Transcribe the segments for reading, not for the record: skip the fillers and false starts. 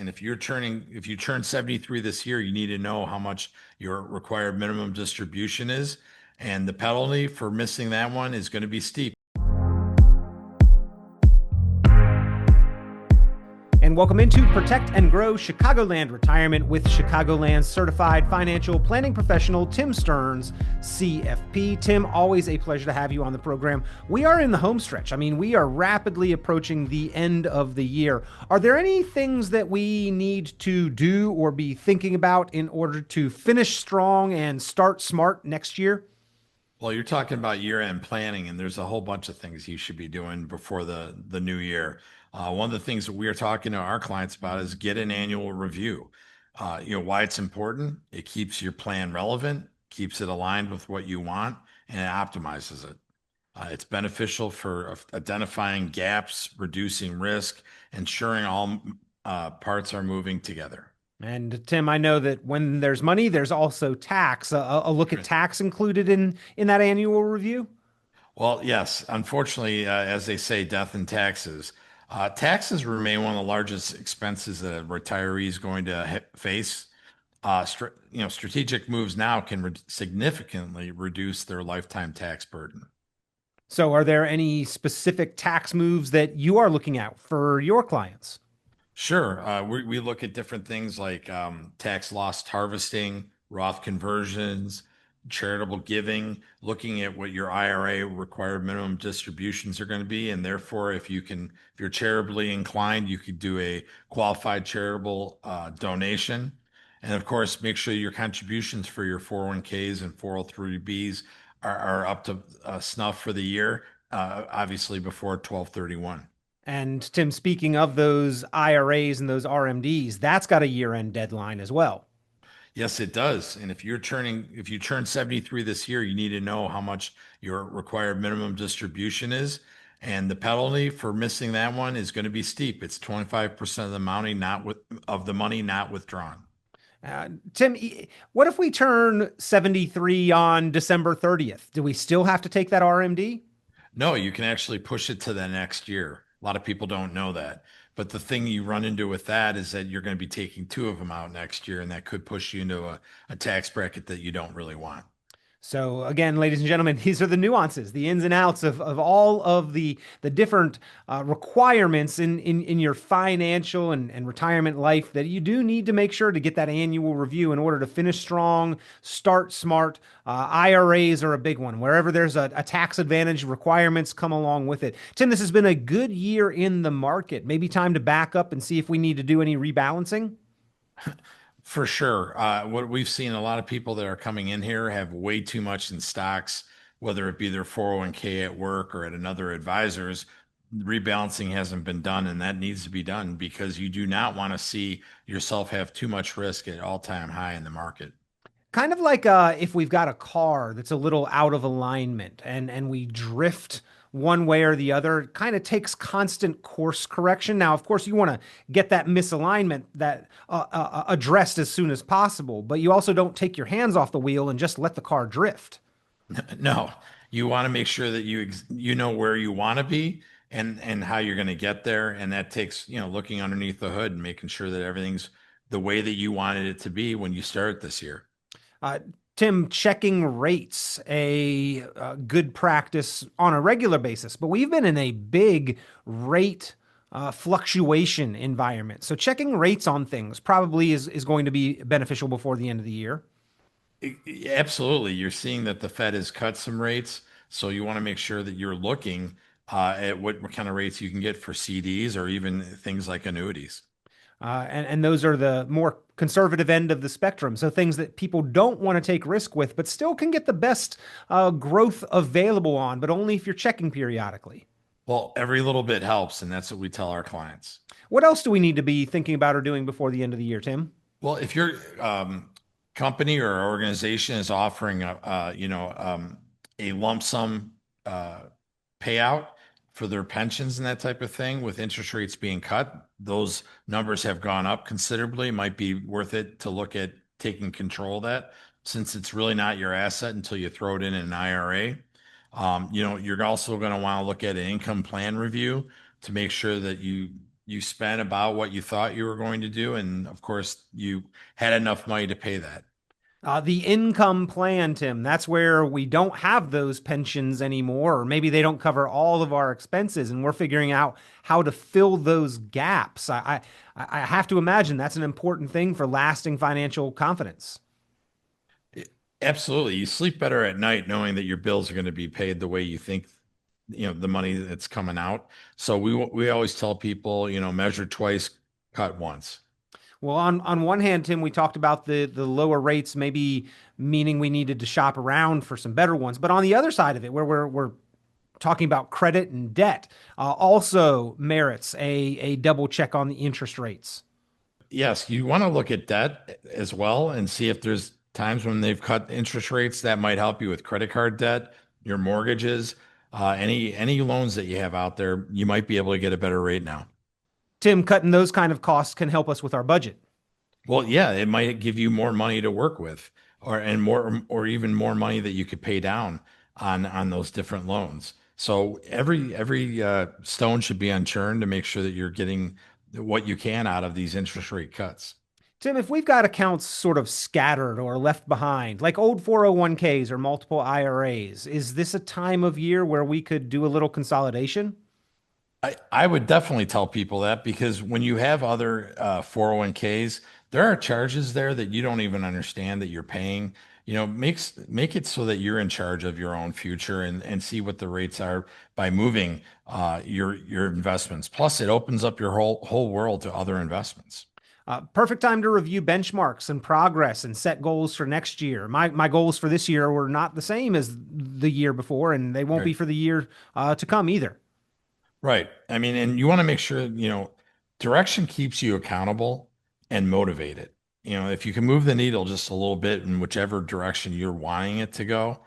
And if you turn 73 this year, you need to know how much your required minimum distribution is. And the penalty for missing that one is going to be steep. And welcome into Protect and Grow Chicagoland Retirement with Chicagoland's certified financial planning professional, Tim Stearns, CFP. Tim, always a pleasure to have you on the program. We are in the home stretch. I mean, we are rapidly approaching the end of the year. Are there any things that we need to do or be thinking about in order to finish strong and start smart next year? Well, you're talking about year-end planning, and there's a whole bunch of things you should be doing before the new year. One of the things that we are talking to our clients about is get an annual review. Why it's important? It keeps your plan relevant, keeps it aligned with what you want, and it optimizes it. It's beneficial for identifying gaps, reducing risk, ensuring all parts are moving together. And Tim, I know that when there's money, there's also tax. A look at tax included in that annual review? Well, yes. Unfortunately, as they say, death and taxes. Taxes remain one of the largest expenses that a retiree is going to face. Strategic moves now can significantly reduce their lifetime tax burden. So are there any specific tax moves that you are looking at for your clients? Sure. We look at different things like tax loss harvesting, Roth conversions, charitable giving, looking at what your IRA required minimum distributions are going to be. And therefore, if you're charitably inclined, you could do a qualified charitable donation. And of course, make sure your contributions for your 401ks and 403bs are up to snuff for the year, obviously before 12/31. And Tim, speaking of those IRAs and those RMDs, that's got a year-end deadline as well. Yes, it does. And if you turn 73 this year, you need to know how much your required minimum distribution is. And the penalty for missing that one is going to be steep. It's 25% of the money not withdrawn. Tim, what if we turn 73 on December 30th? Do we still have to take that RMD? No, you can actually push it to the next year. A lot of people don't know that. But the thing you run into with that is that you're going to be taking two of them out next year, and that could push you into a tax bracket that you don't really want. So again, ladies and gentlemen, these are the nuances, the ins and outs of all of the different requirements in your financial and retirement life that you do need to make sure to get that annual review in order to finish strong, start smart. IRAs are a big one. Wherever there's a tax advantage, requirements come along with it. Tim, this has been a good year in the market. Maybe time to back up and see if we need to do any rebalancing. For sure. What we've seen, a lot of people that are coming in here have way too much in stocks, whether it be their 401k at work or at another advisor's. Rebalancing hasn't been done, and that needs to be done because you do not want to see yourself have too much risk at all-time high in the market. Kind of like if we've got a car that's a little out of alignment and we drift one way or the other, it kind of takes constant course correction. Now, of course, you want to get that misalignment that addressed as soon as possible, but you also don't take your hands off the wheel and just let the car drift. No, you want to make sure that you know where you want to be and how you're going to get there, and that takes looking underneath the hood and making sure that everything's the way that you wanted it to be when you started this year. Tim, checking rates, a good practice on a regular basis, but we've been in a big rate fluctuation environment. So checking rates on things probably is going to be beneficial before the end of the year. Absolutely. You're seeing that the Fed has cut some rates. So you want to make sure that you're looking at what kind of rates you can get for CDs or even things like annuities. And those are the more conservative end of the spectrum. So things that people don't want to take risk with, but still can get the best growth available on, but only if you're checking periodically. Well, every little bit helps, and that's what we tell our clients. What else do we need to be thinking about or doing before the end of the year, Tim? Well, if your company or organization is offering a lump sum payout for their pensions and that type of thing, with interest rates being cut, those numbers have gone up considerably. It might be worth it to look at taking control of that, since it's really not your asset until you throw it in an IRA. You're also going to want to look at an income plan review to make sure that you you spent about what you thought you were going to do. And of course, you had enough money to pay that. The income plan, Tim, that's where we don't have those pensions anymore, or maybe they don't cover all of our expenses, and we're figuring out how to fill those gaps. I have to imagine that's an important thing for lasting financial confidence. Absolutely. You sleep better at night knowing that your bills are going to be paid the way you think, the money that's coming out. So we always tell people, measure twice, cut once. Well, on one hand, Tim, we talked about the lower rates, maybe meaning we needed to shop around for some better ones. But on the other side of it, where we're talking about credit and debt, also merits a double check on the interest rates. Yes, you want to look at debt as well and see if there's times when they've cut interest rates that might help you with credit card debt, your mortgages, any loans that you have out there. You might be able to get a better rate now. Tim, cutting those kind of costs can help us with our budget. Well, yeah, it might give you more money to work with, and more, or even more money that you could pay down on those different loans. So every stone should be unturned to make sure that you're getting what you can out of these interest rate cuts. Tim, if we've got accounts sort of scattered or left behind, like old 401ks or multiple IRAs, is this a time of year where we could do a little consolidation? I would definitely tell people that, because when you have other 401ks, there are charges there that you don't even understand that you're paying. Make it so that you're in charge of your own future, and see what the rates are by moving your investments. Plus, it opens up your whole world to other investments. Perfect time to review benchmarks and progress and set goals for next year. My goals for this year were not the same as the year before, and they won't be Right. for the year to come either. Right. I mean, and you want to make sure, direction keeps you accountable and motivated. If you can move the needle just a little bit in whichever direction you're wanting it to go,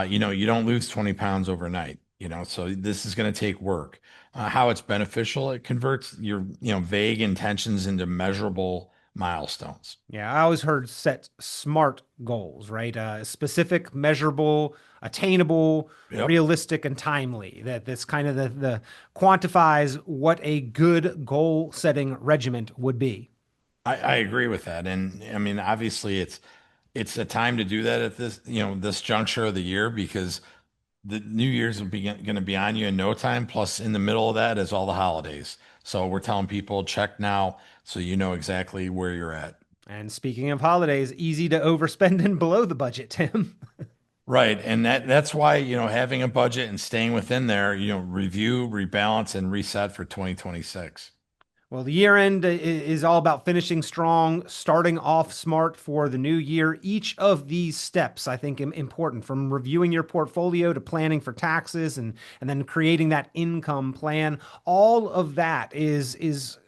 you don't lose 20 pounds overnight, so this is going to take work. How it's beneficial, it converts your, vague intentions into measurable milestones. Yeah, I always heard set SMART goals, right? Specific, measurable, attainable, Yep. realistic, and timely. That this kind of the quantifies what a good goal setting regiment would be. I agree with that. And I mean, obviously it's a time to do that at this juncture of the year, because the New Year's will be going to be on you in no time. Plus, in the middle of that is all the holidays. So we're telling people check now so you know exactly where you're at. And speaking of holidays, easy to overspend and below the budget, Tim. Right. And that's why, having a budget and staying within there, review, rebalance, and reset for 2026. Well, the year end is all about finishing strong, starting off smart for the new year. Each of these steps, I think, important, from reviewing your portfolio to planning for taxes and then creating that income plan. All of that is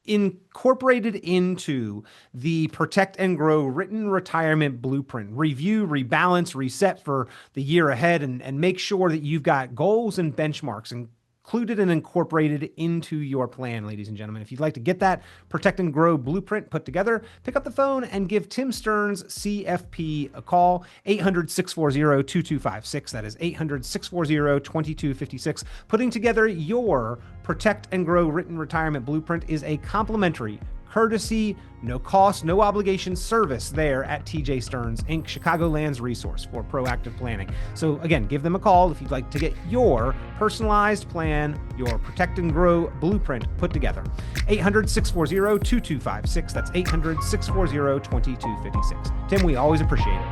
incorporated into the Protect and Grow written retirement blueprint. Review, rebalance, reset for the year ahead, and make sure that you've got goals and benchmarks included and incorporated into your plan, ladies and gentlemen. If you'd like to get that Protect and Grow blueprint put together, pick up the phone and give Tim Stearns, CFP, a call, 800-640-2256. That is 800-640-2256. Putting together your Protect and Grow written retirement blueprint is a complimentary, courtesy, no cost, no obligation service there at TJ Stearns Inc., Chicagoland's resource for proactive planning. So again, give them a call if you'd like to get your personalized plan, your Protect and Grow blueprint put together. 800-640-2256. That's 800-640-2256. Tim, we always appreciate it.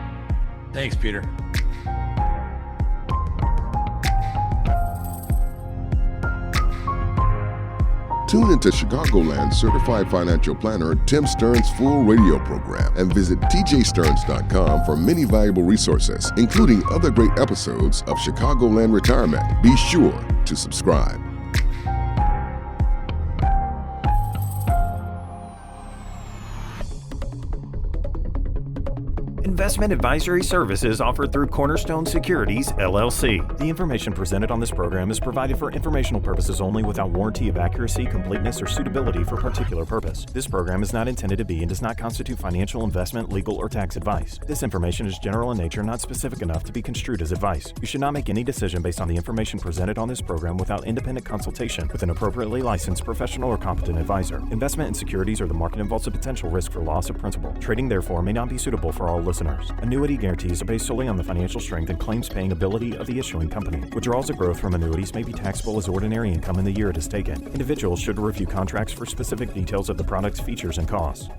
Thanks, Peter. Tune into Chicagoland's certified financial planner Tim Stearns' full radio program and visit tjstearns.com for many valuable resources, including other great episodes of Chicagoland Retirement. Be sure to subscribe. Investment advisory services offered through Cornerstone Securities, LLC. The information presented on this program is provided for informational purposes only without warranty of accuracy, completeness, or suitability for particular purpose. This program is not intended to be and does not constitute financial, investment, legal, or tax advice. This information is general in nature, not specific enough to be construed as advice. You should not make any decision based on the information presented on this program without independent consultation with an appropriately licensed professional or competent advisor. Investment in securities or the market involves a potential risk for loss of principal. Trading, therefore, may not be suitable for all listeners. Annuity guarantees are based solely on the financial strength and claims-paying ability of the issuing company. Withdrawals of growth from annuities may be taxable as ordinary income in the year it is taken. Individuals should review contracts for specific details of the product's features and costs.